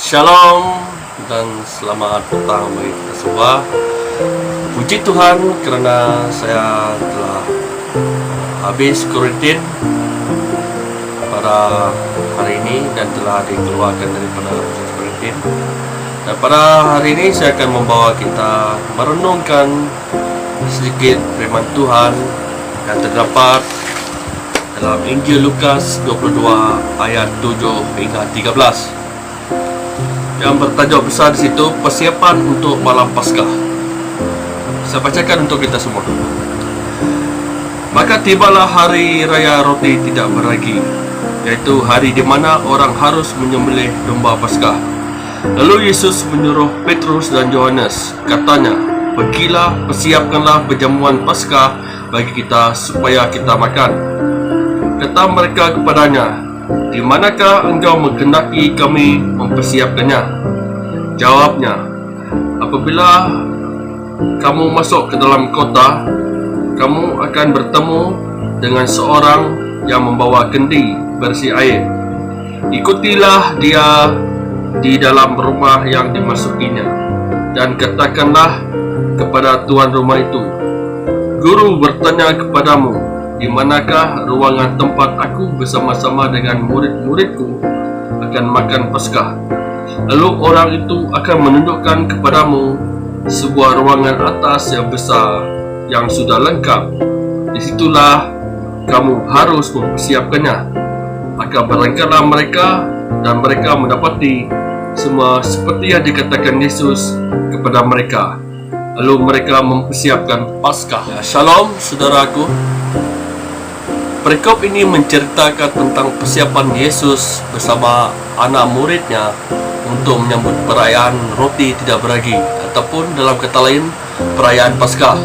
Shalom dan selamat petang bagi kita semua. Puji Tuhan kerana saya telah habis kuarantin pada hari ini dan telah dikeluarkan daripada kuarantin. Dan pada hari ini saya akan membawa kita merenungkan sedikit firman Tuhan yang terdapat dalam Injil Lukas 22 ayat 7 hingga 13. Yang bertajuk besar di situ, persiapan untuk malam Paskah. Saya bacakan untuk kita semua. Maka tibalah hari raya roti tidak beragi, yaitu hari di mana orang harus menyembelih domba Paskah. Lalu Yesus menyuruh Petrus dan Yohanes, katanya, "Pergilah, persiapkanlah perjamuan Paskah bagi kita supaya kita makan." Kata mereka kepadanya, "Di manakah engkau menghendaki kami mempersiapkannya?" Jawabnya, "Apabila kamu masuk ke dalam kota, kamu akan bertemu dengan seorang yang membawa kendi berisi air. Ikutilah dia di dalam rumah yang dimasukinya, dan katakanlah kepada tuan rumah itu, 'Guru bertanya kepadamu, di manakah ruangan tempat aku bersama-sama dengan murid-muridku akan makan Paskah?' Lalu orang itu akan menunjukkan kepadamu sebuah ruangan atas yang besar yang sudah lengkap. Disitulah kamu harus mempersiapkannya." Maka berangkatlah mereka, dan mereka mendapati semua seperti yang dikatakan Yesus kepada mereka. Lalu mereka mempersiapkan Paskah. Shalom saudaraku. Perikop ini menceritakan tentang persiapan Yesus bersama anak muridnya untuk menyambut perayaan roti tidak beragi, ataupun dalam kata lain, perayaan Paskah.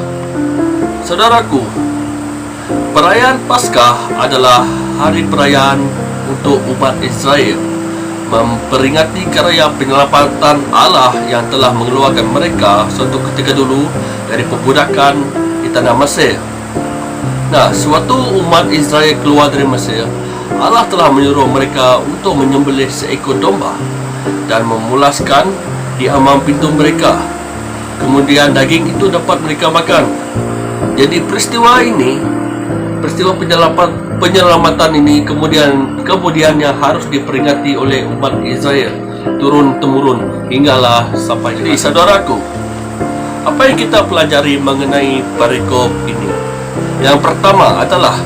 Saudaraku, perayaan Paskah adalah hari perayaan untuk umat Israel, memperingati karya penyelamatan Allah yang telah mengeluarkan mereka suatu ketika dulu dari perbudakan di tanah Mesir. Nah, suatu umat Israel keluar dari Mesir, Allah telah menyuruh mereka untuk menyembelih seekor domba dan memulaskan di ambang pintu mereka. Kemudian daging itu dapat mereka makan. Jadi peristiwa penyelamatan ini kemudiannya harus diperingati oleh umat Israel turun-temurun hinggalah sampai. Jadi saudaraku, apa yang kita pelajari mengenai perikop ini? Yang pertama adalah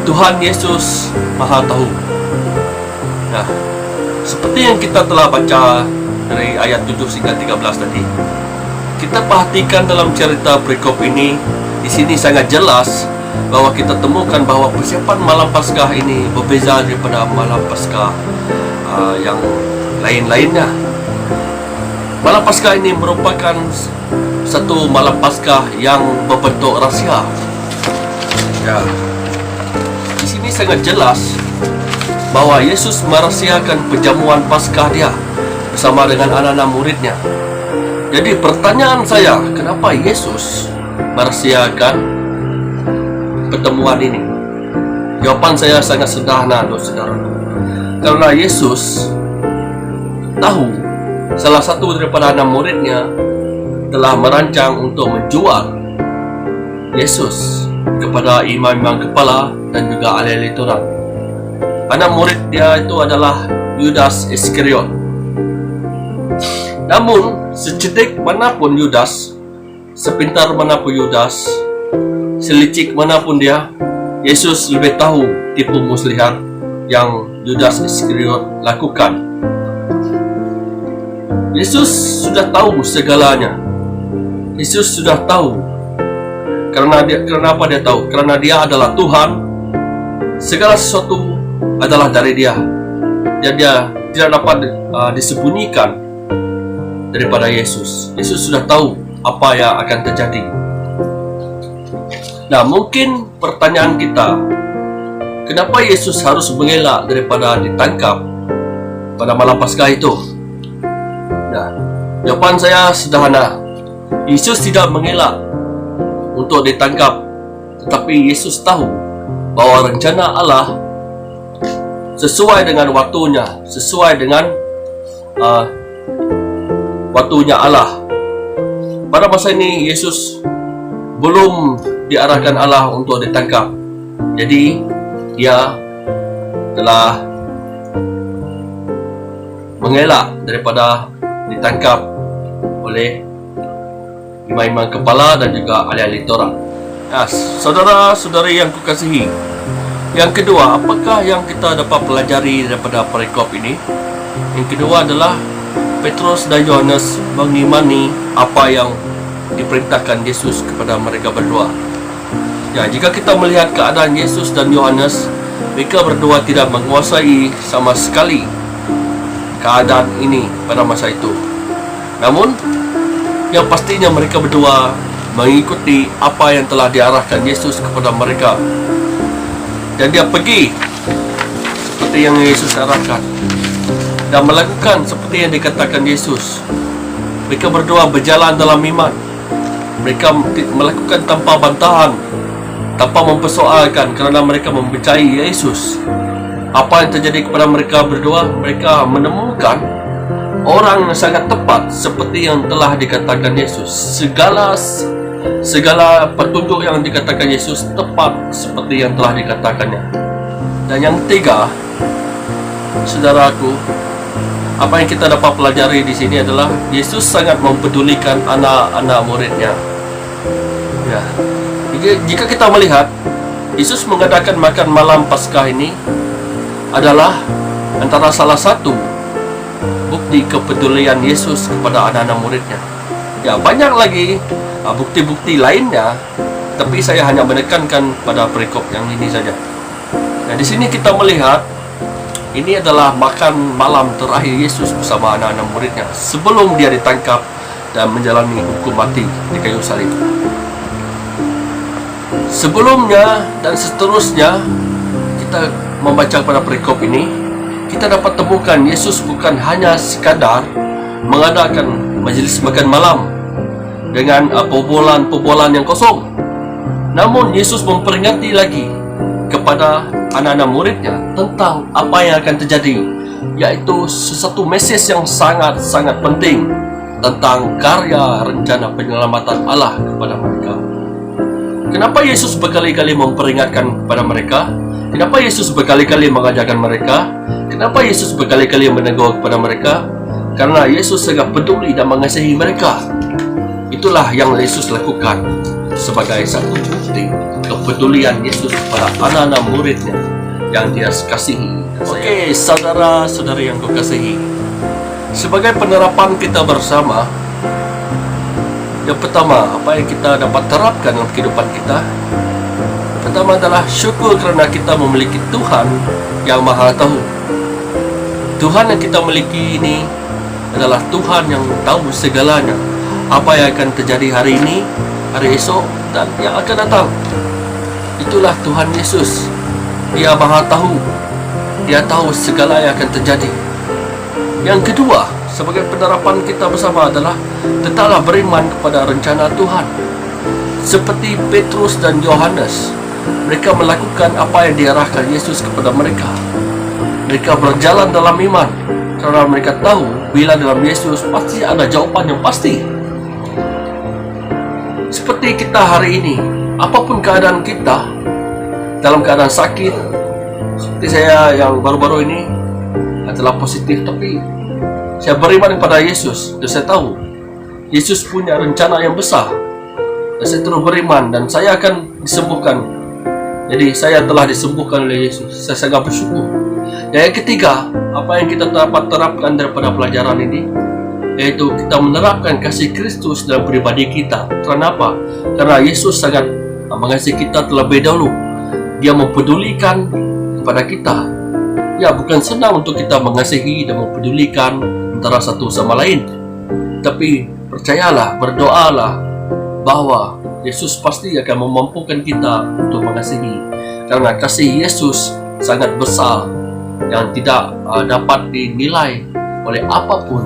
Tuhan Yesus Maha Tahu. Nah, seperti yang kita telah baca dari ayat 7 hingga 13 tadi, kita perhatikan dalam cerita perikop ini, di sini sangat jelas bahwa kita temukan bahwa persiapan malam Paskah ini berbeza daripada malam Paskah yang lain-lainnya. Malam Paskah ini merupakan satu malam Paskah yang berbentuk rahsia. Ya, di sini sangat jelas bahwa Yesus merahsiakan perjamuan Paskah dia bersama dengan anak-anak muridnya. Jadi pertanyaan saya, kenapa Yesus merahsiakan pertemuan ini? Jawapan saya sangat sederhana, saudaraku. Karena Yesus tahu salah satu daripada anak muridnya telah merancang untuk menjual Yesus kepada imam-imam kepala dan juga ahli-ahli Taurat. Anak murid dia itu adalah Yudas Iskariot. Namun, secerdik manapun Yudas, sepintar manapun Yudas, selicik manapun dia, Yesus lebih tahu tipu muslihat yang Yudas Iskariot lakukan. Yesus sudah tahu segalanya. Yesus sudah tahu. Kenapa dia tahu? Karena dia adalah Tuhan. Segala sesuatu adalah dari dia. Dan dia tidak dapat disembunyikan daripada Yesus. Yesus sudah tahu apa yang akan terjadi. Nah, mungkin pertanyaan kita, kenapa Yesus harus mengelak daripada ditangkap pada malam Paskah itu? Nah, jawapan saya sederhana. Yesus tidak mengelak untuk ditangkap, tetapi Yesus tahu bahwa rencana Allah sesuai dengan waktunya, sesuai dengan waktunya Allah. Pada masa ini Yesus belum diarahkan Allah untuk ditangkap. Jadi dia telah mengelak daripada ditangkap oleh imam-imam kepala dan juga ahli-ahli Taurat. Saudara-saudari yang kukasihi, yang kedua, apakah yang kita dapat pelajari daripada perikop ini? Yang kedua adalah Petrus dan Yohanes mengimani apa yang diperintahkan Yesus kepada mereka berdua. Ya, jika kita melihat keadaan Yesus dan Yohanes, mereka berdua tidak menguasai sama sekali keadaan ini pada masa itu. Namun, yang pastinya mereka berdua mengikuti apa yang telah diarahkan Yesus kepada mereka. Dan dia pergi seperti yang Yesus arahkan dan melakukan seperti yang dikatakan Yesus. Mereka berdua berjalan dalam iman. Mereka melakukan tanpa bantahan, tanpa mempersoalkan, kerana mereka mempercayai Yesus. Apa yang terjadi kepada mereka berdua? Mereka menemukan orang yang sangat tepat seperti yang telah dikatakan Yesus. Segala petunjuk yang dikatakan Yesus tepat seperti yang telah dikatakannya. Dan yang ketiga, saudaraku, apa yang kita dapat pelajari di sini adalah Yesus sangat mempedulikan anak-anak muridnya. Ya, jika kita melihat Yesus mengadakan makan malam Paskah ini adalah antara salah satu bukti kepedulian Yesus kepada anak-anak muridnya. Ya, banyak lagi bukti-bukti lainnya, tapi saya hanya menekankan pada perikop yang ini saja. Nah, di sini kita melihat ini adalah makan malam terakhir Yesus bersama anak-anak muridnya sebelum dia ditangkap dan menjalani hukum mati di kayu salib. Sebelumnya dan seterusnya, kita membaca pada perikop ini, kita dapat temukan Yesus bukan hanya sekadar mengadakan majlis makan malam dengan perbualan yang kosong. Namun Yesus memperingati lagi kepada anak-anak muridnya tentang apa yang akan terjadi, yaitu sesuatu mesej yang sangat-sangat penting tentang karya rencana penyelamatan Allah kepada mereka. Kenapa Yesus berkali-kali memperingatkan kepada mereka? Kenapa Yesus berkali-kali mengajarkan mereka? Kenapa Yesus berkali-kali menegur kepada mereka? Karena Yesus sangat peduli dan mengasihi mereka. Itulah yang Yesus lakukan sebagai satu bukti kepedulian Yesus kepada anak-anak muridnya yang dia kasihi. Oke, saudara-saudari yang kukasihi, sebagai penerapan kita bersama, yang pertama, apa yang kita dapat terapkan dalam kehidupan kita? Pertama adalah syukur kerana kita memiliki Tuhan yang Maha Tahu. Tuhan yang kita miliki ini adalah Tuhan yang tahu segalanya, apa yang akan terjadi hari ini, hari esok, dan yang akan datang. Itulah Tuhan Yesus. Dia Maha Tahu. Dia tahu segala yang akan terjadi. Yang kedua, sebagai penerapan kita bersama adalah tetaplah beriman kepada rencana Tuhan. Seperti Petrus dan Yohanes, mereka melakukan apa yang diarahkan Yesus kepada mereka. Mereka berjalan dalam iman karena mereka tahu bila dalam Yesus pasti ada jawapan yang pasti. Seperti kita hari ini, apapun keadaan kita, dalam keadaan sakit, seperti saya yang baru-baru ini adalah positif, tapi saya beriman kepada Yesus dan saya tahu Yesus punya rencana yang besar, dan saya terus beriman dan saya akan disembuhkan. Jadi saya telah disembuhkan oleh Yesus. Saya sangat bersyukur. Dan yang ketiga, apa yang kita dapat terapkan daripada pelajaran ini, yaitu kita menerapkan kasih Kristus dalam pribadi kita. Kenapa? Karena Yesus sangat mengasihi kita terlebih dahulu. Dia mempedulikan kepada kita. Ya, bukan senang untuk kita mengasihi dan mempedulikan antara satu sama lain, tapi percayalah, berdoalah bahwa Yesus pasti akan memampukan kita untuk mengasihi, karena kasih Yesus sangat besar yang tidak dapat dinilai oleh apapun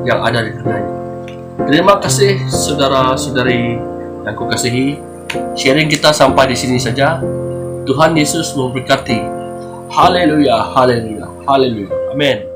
yang ada di dunia ini. Terima kasih saudara-saudari yang kukasihi. Sharing kita sampai di sini saja. Tuhan Yesus memberkati. Haleluya, haleluya, haleluya. Amin.